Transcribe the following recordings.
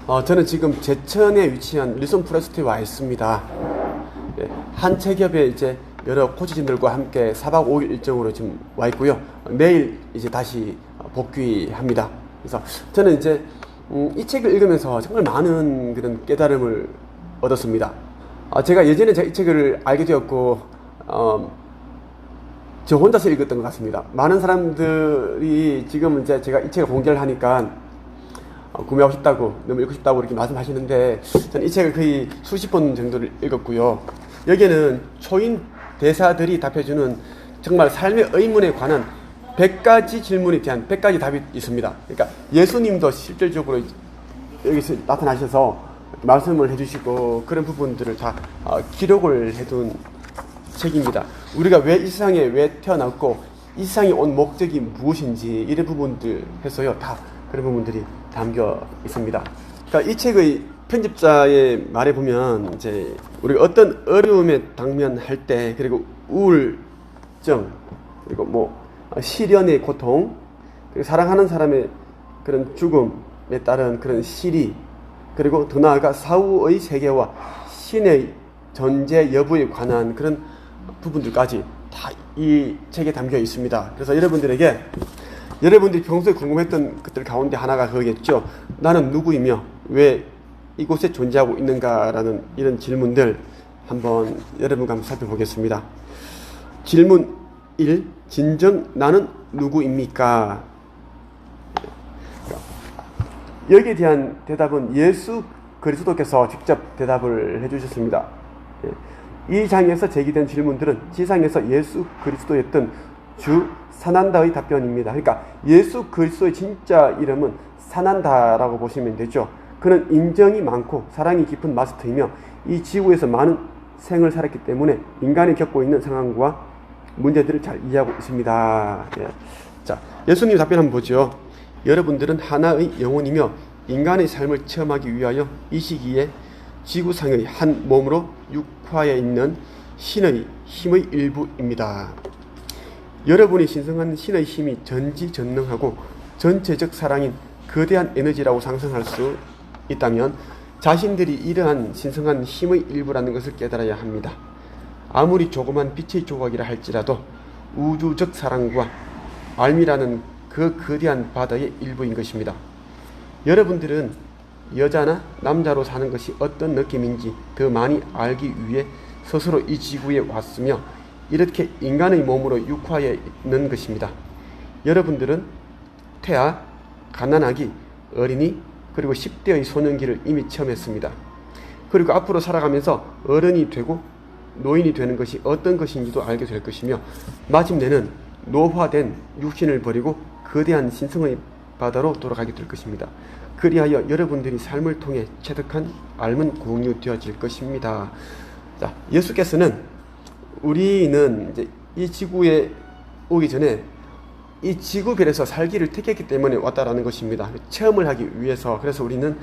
저는 지금 제천에 위치한 릴손 프레스트에 와 있습니다. 예, 한 체협에 이제 여러 코치진들과 함께 4박 5일 일정으로 지금 와 있고요. 내일 이제 다시 복귀합니다. 그래서 저는 이제 이 책을 읽으면서 정말 많은 그런 깨달음을 얻었습니다. 제가 예전에 이 책을 알게 되었고, 저 혼자서 읽었던 것 같습니다. 많은 사람들이 지금 이제 제가 이 책을 공개를 하니까 구매하고 싶다고, 너무 읽고 싶다고 이렇게 말씀하시는데, 저는 이 책을 거의 수십 번 정도를 읽었고요. 여기에는 초인 대사들이 답해주는 정말 삶의 의문에 관한 100가지 질문에 대한 100가지 답이 있습니다. 그러니까 예수님도 실질적으로 여기서 나타나셔서 말씀을 해주시고 그런 부분들을 다 기록을 해둔 책입니다. 우리가 왜 이 세상에 왜 태어났고 이 세상에 온 목적이 무엇인지 이런 부분들 해서요, 다 그런 부분들이 담겨 있습니다. 그러니까 이 책의 편집자의 말에 보면 이제 우리가 어떤 어려움에 당면할 때, 그리고 우울증, 그리고 뭐 시련의 고통, 그리고 사랑하는 사람의 그런 죽음에 따른 그런 시리, 그리고 더 나아가 사후의 세계와 신의 존재 여부에 관한 그런 부분들까지 다 이 책에 담겨 있습니다. 그래서 여러분들이 평소에 궁금했던 것들 가운데 하나가 그거겠죠. 나는 누구이며 왜 이곳에 존재하고 있는가라는 이런 질문들 한번 여러분과 한번 살펴보겠습니다. 질문 1. 진정 나는 누구입니까? 여기에 대한 대답은 예수 그리스도께서 직접 대답을 해주셨습니다. 이 장에서 제기된 질문들은 지상에서 예수 그리스도였던 주 사난다의 답변입니다. 그러니까 예수 그리스도의 진짜 이름은 사난다라고 보시면 되죠. 그는 인정이 많고 사랑이 깊은 마스터이며 이 지구에서 많은 생을 살았기 때문에 인간이 겪고 있는 상황과 문제들을 잘 이해하고 있습니다. 예. 자, 예수님 답변 한번 보죠. 여러분들은 하나의 영혼이며 인간의 삶을 체험하기 위하여 이 시기에 지구상의 한 몸으로 육화에 있는 신의 힘의 일부입니다. 여러분이 신성한 신의 힘이 전지전능하고 전체적 사랑인 거대한 에너지라고 상상할 수 있다면 자신들이 이러한 신성한 힘의 일부라는 것을 깨달아야 합니다. 아무리 조그만 빛의 조각이라 할지라도 우주적 사랑과 알미라는 그 거대한 바다의 일부인 것입니다. 여러분들은 여자나 남자로 사는 것이 어떤 느낌인지 더 많이 알기 위해 스스로 이 지구에 왔으며 이렇게 인간의 몸으로 육화해 있는 것입니다. 여러분들은 태아, 갓난아기, 어린이, 그리고 10대의 소년기를 이미 체험했습니다. 그리고 앞으로 살아가면서 어른이 되고 노인이 되는 것이 어떤 것인지도 알게 될 것이며 마침내는 노화된 육신을 버리고 거대한 신성의 바다로 돌아가게 될 것입니다. 그리하여 여러분들이 삶을 통해 체득한 알은 공유되어질 것입니다. 자, 예수께서는 우리는 이제 이 지구에 오기 전에 이 지구별에서 살기를 택했기 때문에 왔다라는 것입니다. 체험을 하기 위해서. 그래서 우리는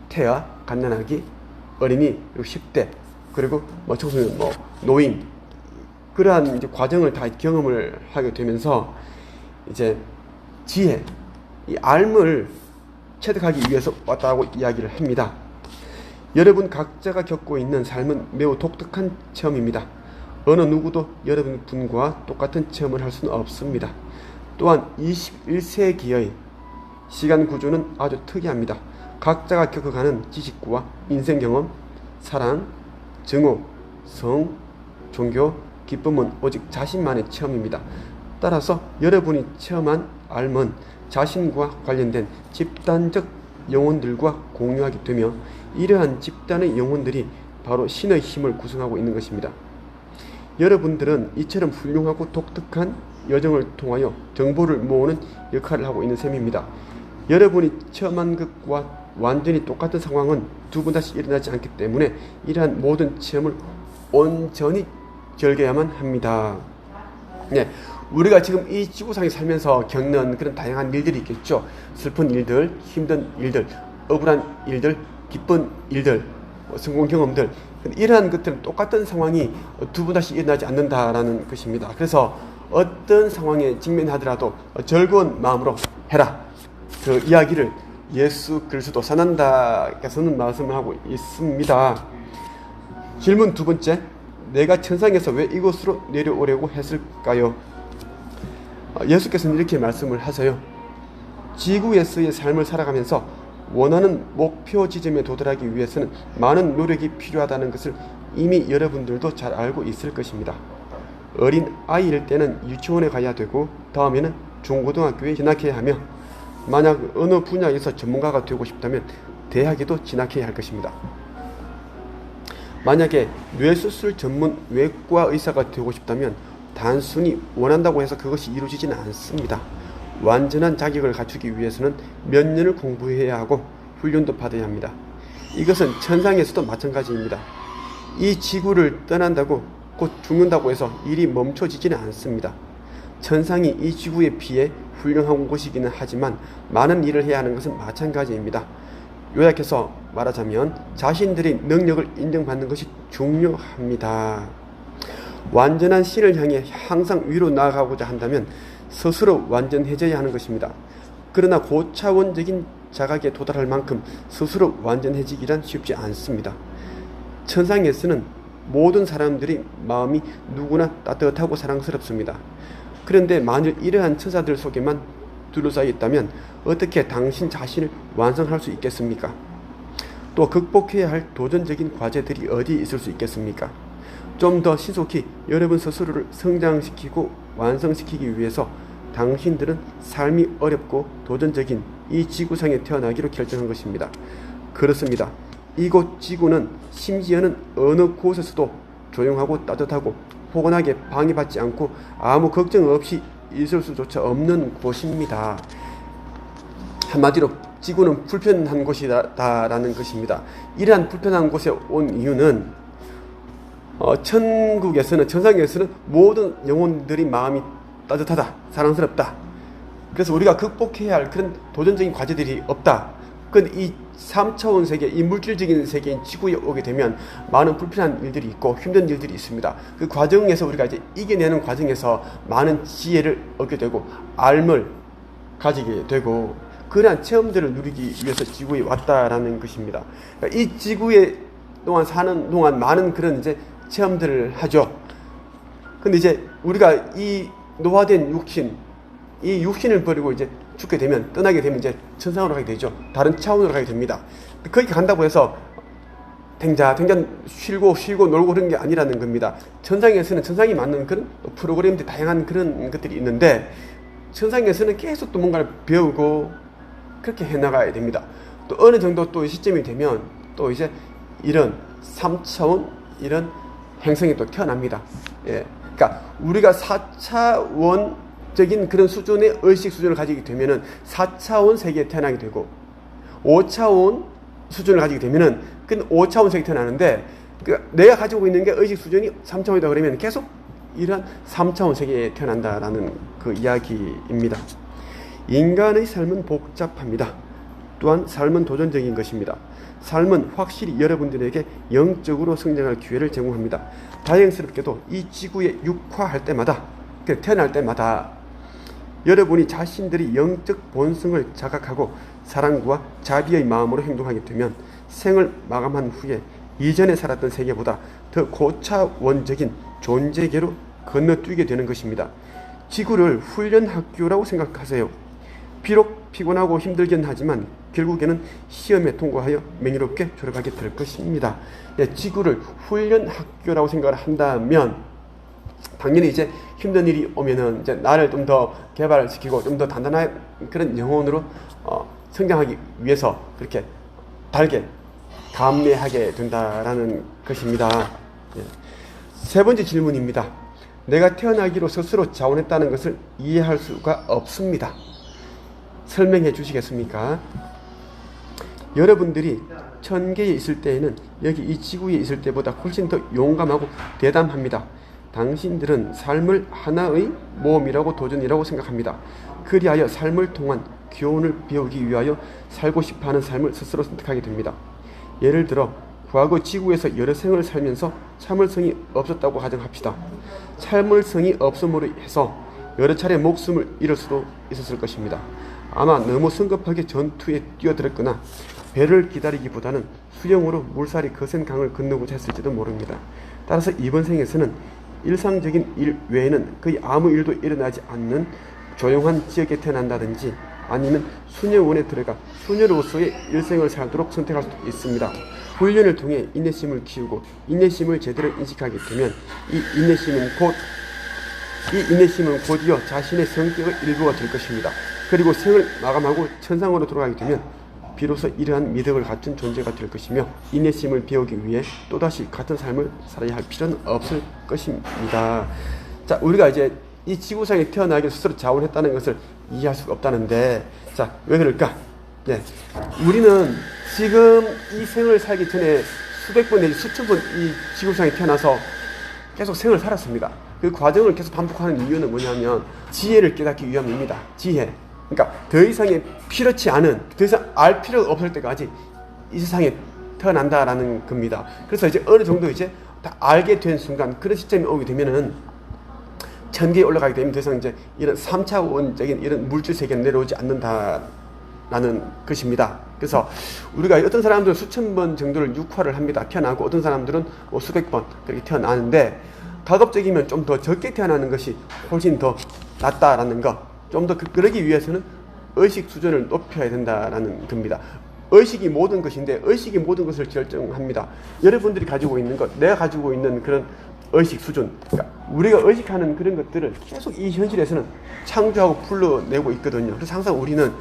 태아, 갓난아기, 어린이, 그리고 10대, 그리고 청소년, 노인, 그러한 이제 과정을 다 경험을 하게 되면서 이제 지혜, 이 알을 체득하기 위해서 왔다고 이야기를 합니다. 여러분 각자가 겪고 있는 삶은 매우 독특한 체험입니다. 어느 누구도 여러분과 똑같은 체험을 할 수는 없습니다. 또한 21세기의 시간 구조는 아주 특이합니다. 각자가 겪어가는 지식과 인생 경험, 사랑, 증오, 성, 종교, 기쁨은 오직 자신만의 체험입니다. 따라서 여러분이 체험한 알은 자신과 관련된 집단적 영혼들과 공유하게 되며 이러한 집단의 영혼들이 바로 신의 힘을 구성하고 있는 것입니다. 여러분들은 이처럼 훌륭하고 독특한 여정을 통하여 정보를 모으는 역할을 하고 있는 셈입니다. 여러분이 체험한 것과 완전히 똑같은 상황은 두 번 다시 일어나지 않기 때문에 이러한 모든 체험을 온전히 즐겨야만 합니다. 네, 우리가 지금 이 지구상에 살면서 겪는 그런 다양한 일들이 있겠죠. 슬픈 일들, 힘든 일들, 억울한 일들, 기쁜 일들, 성공 경험들, 이러한 것들은 똑같은 상황이 두 번 다시 일어나지 않는다라는 것입니다. 그래서 어떤 상황에 직면하더라도 즐거운 마음으로 해라. 그 이야기를 예수 그리스도 산한다께서는 말씀을 하고 있습니다. 질문 두 번째, 내가 천상에서 왜 이곳으로 내려오려고 했을까요? 예수께서는 이렇게 말씀을 하세요. 지구에서의 삶을 살아가면서 원하는 목표 지점에 도달하기 위해서는 많은 노력이 필요하다는 것을 이미 여러분들도 잘 알고 있을 것입니다. 어린 아이일 때는 유치원에 가야 되고 다음에는 중고등학교에 진학해야 하며 만약 어느 분야에서 전문가가 되고 싶다면 대학에도 진학해야 할 것입니다. 만약에 뇌수술 전문 외과 의사가 되고 싶다면 단순히 원한다고 해서 그것이 이루어지지는 않습니다. 완전한 자격을 갖추기 위해서는 몇 년을 공부해야 하고 훈련도 받아야 합니다. 이것은 천상에서도 마찬가지입니다. 이 지구를 떠난다고 곧 죽는다고 해서 일이 멈춰지지는 않습니다. 천상이 이 지구에 비해 훌륭한 곳이기는 하지만 많은 일을 해야 하는 것은 마찬가지입니다. 요약해서 말하자면 자신들의 능력을 인정받는 것이 중요합니다. 완전한 신을 향해 항상 위로 나아가고자 한다면 스스로 완전해져야 하는 것입니다. 그러나 고차원적인 자각에 도달할 만큼 스스로 완전해지기란 쉽지 않습니다. 천상에서는 모든 사람들이 마음이 누구나 따뜻하고 사랑스럽습니다. 그런데 만일 이러한 천사들 속에만 둘러싸여 있다면 어떻게 당신 자신을 완성할 수 있겠습니까? 또 극복해야 할 도전적인 과제들이 어디에 있을 수 있겠습니까? 좀 더 신속히 여러분 스스로를 성장시키고 완성시키기 위해서 당신들은 삶이 어렵고 도전적인 이 지구상에 태어나기로 결정한 것입니다. 그렇습니다. 이곳 지구는 심지어는 어느 곳에서도 조용하고 따뜻하고 포근하게 방해받지 않고 아무 걱정 없이 있을 수조차 없는 곳입니다. 한마디로 지구는 불편한 곳이다라는 것입니다. 이러한 불편한 곳에 온 이유는 천상에서는 모든 영혼들이 마음이 따뜻하다, 사랑스럽다. 그래서 우리가 극복해야 할 그런 도전적인 과제들이 없다. 그런데 이 3차원 세계, 이 물질적인 세계인 지구에 오게 되면 많은 불편한 일들이 있고 힘든 일들이 있습니다. 그 과정에서 우리가 이제 이겨내는 과정에서 많은 지혜를 얻게 되고 알을 가지게 되고 그러한 체험들을 누리기 위해서 지구에 왔다라는 것입니다. 그러니까 이 지구에 동안 사는 동안 많은 그런 이제 체험들을 하죠. 근데 이제 우리가 이 노화된 육신, 이 육신을 버리고 이제 죽게 되면, 떠나게 되면 이제 천상으로 가게 되죠. 다른 차원으로 가게 됩니다. 거기 간다고 해서 댕자 쉬고 놀고 그런 게 아니라는 겁니다. 천상에서는 천상이 맞는 그런 프로그램들, 다양한 그런 것들이 있는데 천상에서는 계속 또 뭔가를 배우고 그렇게 해나가야 됩니다. 또 어느 정도 또 시점이 되면 또 이제 이런 3차원 이런 행성이 또 태어납니다. 예. 그러니까 우리가 4차원적인 그런 수준의 의식 수준을 가지게 되면은 4차원 세계에 태어나게 되고 5차원 수준을 가지게 되면은 그 5차원 세계에 태어나는데 내가 가지고 있는 게 의식 수준이 3차원이다 그러면 계속 이러한 3차원 세계에 태어난다라는 그 이야기입니다. 인간의 삶은 복잡합니다. 또한 삶은 도전적인 것입니다. 삶은 확실히 여러분들에게 영적으로 성장할 기회를 제공합니다. 다행스럽게도 이 지구에 육화할 때마다, 태어날 때마다 여러분이 자신들이 영적 본성을 자각하고 사랑과 자비의 마음으로 행동하게 되면 생을 마감한 후에 이전에 살았던 세계보다 더 고차원적인 존재계로 건너뛰게 되는 것입니다. 지구를 훈련 학교라고 생각하세요. 비록 피곤하고 힘들긴 하지만 결국에는 시험에 통과하여 명예롭게 졸업하게 될 것입니다. 지구를 훈련 학교라고 생각을 한다면 당연히 이제 힘든 일이 오면은 이제 나를 좀 더 개발시키고 좀 더 단단한 그런 영혼으로 성장하기 위해서 그렇게 달게 감내하게 된다라는 것입니다. 세 번째 질문입니다. 내가 태어나기로 스스로 자원했다는 것을 이해할 수가 없습니다. 설명해 주시겠습니까? 여러분들이 천계에 있을 때에는 여기 이 지구에 있을 때보다 훨씬 더 용감하고 대담합니다. 당신들은 삶을 하나의 모험이라고 도전이라고 생각합니다. 그리하여 삶을 통한 교훈을 배우기 위하여 살고 싶어하는 삶을 스스로 선택하게 됩니다. 예를 들어 과거 지구에서 여러 생을 살면서 참을성이 없었다고 가정합시다. 참을성이 없음으로 해서 여러 차례 목숨을 잃을 수도 있었을 것입니다. 아마 너무 성급하게 전투에 뛰어들었거나 배를 기다리기보다는 수영으로 물살이 거센 강을 건너고자 했을지도 모릅니다. 따라서 이번 생에서는 일상적인 일 외에는 거의 아무 일도 일어나지 않는 조용한 지역에 태어난다든지 아니면 수녀원에 들어가 수녀로서의 일생을 살도록 선택할 수도 있습니다. 훈련을 통해 인내심을 키우고 인내심을 제대로 인식하게 되면 이 인내심은 곧이어 자신의 성격의 일부가 될 것입니다. 그리고 생을 마감하고 천상으로 돌아가게 되면 비로소 이러한 미덕을 갖춘 존재가 될 것이며 인내심을 배우기 위해 또다시 같은 삶을 살아야 할 필요는 없을 것입니다. 자, 우리가 이제 이 지구상에 태어나기 스스로 자원했다는 것을 이해할 수가 없다는데, 자, 왜 그럴까? 네, 우리는 지금 이 생을 살기 전에 수백 번 내지 수천 번 이 지구상에 태어나서 계속 생을 살았습니다. 그 과정을 계속 반복하는 이유는 뭐냐면 지혜를 깨닫기 위함입니다. 지혜. 그러니까 더 이상의 필요치 않은, 더 이상 알 필요가 없을 때까지 이 세상에 태어난다라는 겁니다. 그래서 이제 어느 정도 이제 다 알게 된 순간, 그런 시점이 오게 되면은 천계에 올라가게 되면 더 이상 이제 이런 3차원적인 이런 물질 세계는 내려오지 않는다라는 것입니다. 그래서 우리가 어떤 사람들은 수천 번 정도를 육화를 합니다. 태어나고 어떤 사람들은 뭐 수백 번 그렇게 태어나는데, 가급적이면 좀 더 적게 태어나는 것이 훨씬 더 낫다라는 거, 좀 더 그러기 위해서는 의식 수준을 높여야 된다라는 겁니다. 의식이 모든 것인데 의식이 모든 것을 결정합니다. 여러분들이 가지고 있는 것, 내가 가지고 있는 그런 의식 수준, 그러니까 우리가 의식하는 그런 것들을 계속 이 현실에서는 창조하고 불러내고 있거든요. 그래서 항상 우리는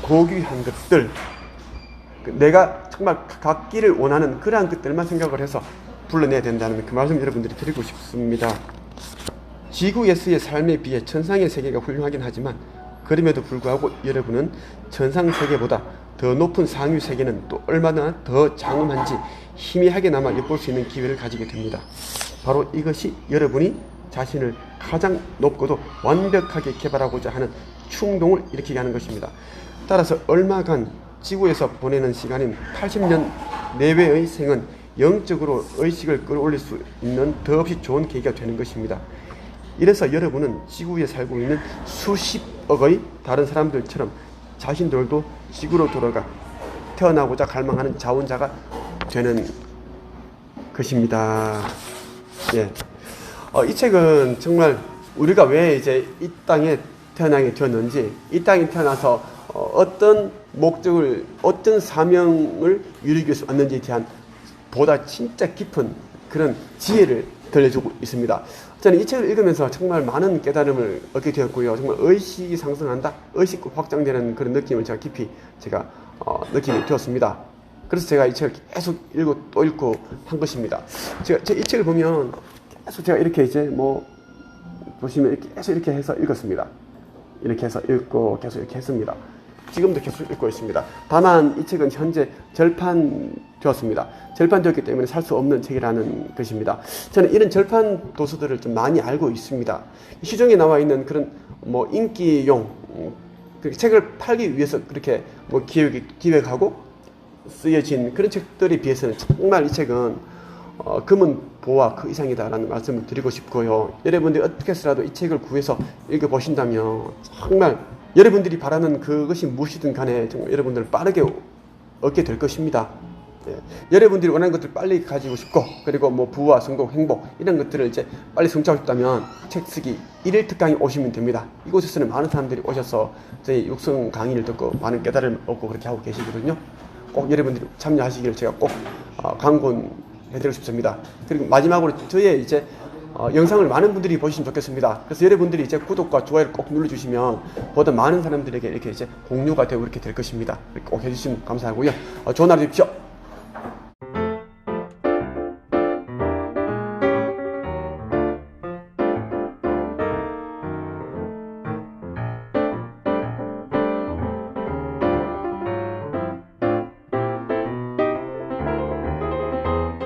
고귀한 것들, 내가 정말 갖기를 원하는 그러한 것들만 생각을 해서 불러내야 된다는 그 말씀 여러분들이 드리고 싶습니다. 지구에서의 삶에 비해 천상의 세계가 훌륭하긴 하지만 그럼에도 불구하고 여러분은 천상 세계보다 더 높은 상류 세계는 또 얼마나 더 장엄한지 희미하게나마 엿볼 수 있는 기회를 가지게 됩니다. 바로 이것이 여러분이 자신을 가장 높고도 완벽하게 개발하고자 하는 충동을 일으키게 하는 것입니다. 따라서 얼마간 지구에서 보내는 시간인 80년 내외의 생은 영적으로 의식을 끌어올릴 수 있는 더없이 좋은 계기가 되는 것입니다. 이래서 여러분은 지구에 살고 있는 수십억의 다른 사람들처럼 자신들도 지구로 돌아가 태어나고자 갈망하는 자원자가 되는 것입니다. 예. 이 책은 정말 우리가 왜 이제 이 땅에 태어나게 되었는지, 이 땅에 태어나서 어떤 목적을, 어떤 사명을 이루기 위해서 왔는지에 대한 보다 진짜 깊은 그런 지혜를 들려주고 있습니다. 저는 이 책을 읽으면서 정말 많은 깨달음을 얻게 되었고요. 정말 의식이 상승한다, 의식이 확장되는 그런 느낌을 제가 깊이 느끼게 되었습니다. 그래서 제가 이 책을 계속 읽고 또 읽고 한 것입니다. 제가 이 책을 보면 계속 제가 이렇게 이제 보시면 이렇게 계속 이렇게 해서 읽었습니다. 이렇게 해서 읽고 계속 이렇게 했습니다. 지금도 계속 읽고 있습니다. 다만 이 책은 현재 절판되었습니다. 절판되었기 때문에 살 수 없는 책이라는 것입니다. 저는 이런 절판 도서들을 좀 많이 알고 있습니다. 시중에 나와 있는 그런 인기용 책을 팔기 위해서 그렇게 기획하고 쓰여진 그런 책들에 비해서는 정말 이 책은 금은 보화 그 이상이다라는 말씀을 드리고 싶고요. 여러분들이 어떻게 해서라도 이 책을 구해서 읽어보신다면 정말 여러분들이 바라는 그것이 무엇이든 간에 정말 여러분들은 빠르게 얻게 될 것입니다. 예. 여러분들이 원하는 것들 빨리 가지고 싶고, 그리고 부와 성공, 행복 이런 것들을 이제 빨리 성취하고 싶다면 책 쓰기 1일 특강에 오시면 됩니다. 이곳에서는 많은 사람들이 오셔서 저희 육성 강의를 듣고 많은 깨달음을 얻고 그렇게 하고 계시거든요. 꼭 여러분들이 참여하시기를 제가 꼭 강권해드리고 싶습니다. 그리고 마지막으로 저의 이제 영상을 많은 분들이 보시면 좋겠습니다. 그래서 여러분들이 이제 구독과 좋아요를 꼭 눌러주시면 보다 많은 사람들에게 이렇게 이제 공유가 되고 이렇게 될 것입니다. 꼭 해주시면 감사하고요. 좋은 하루 되십시오.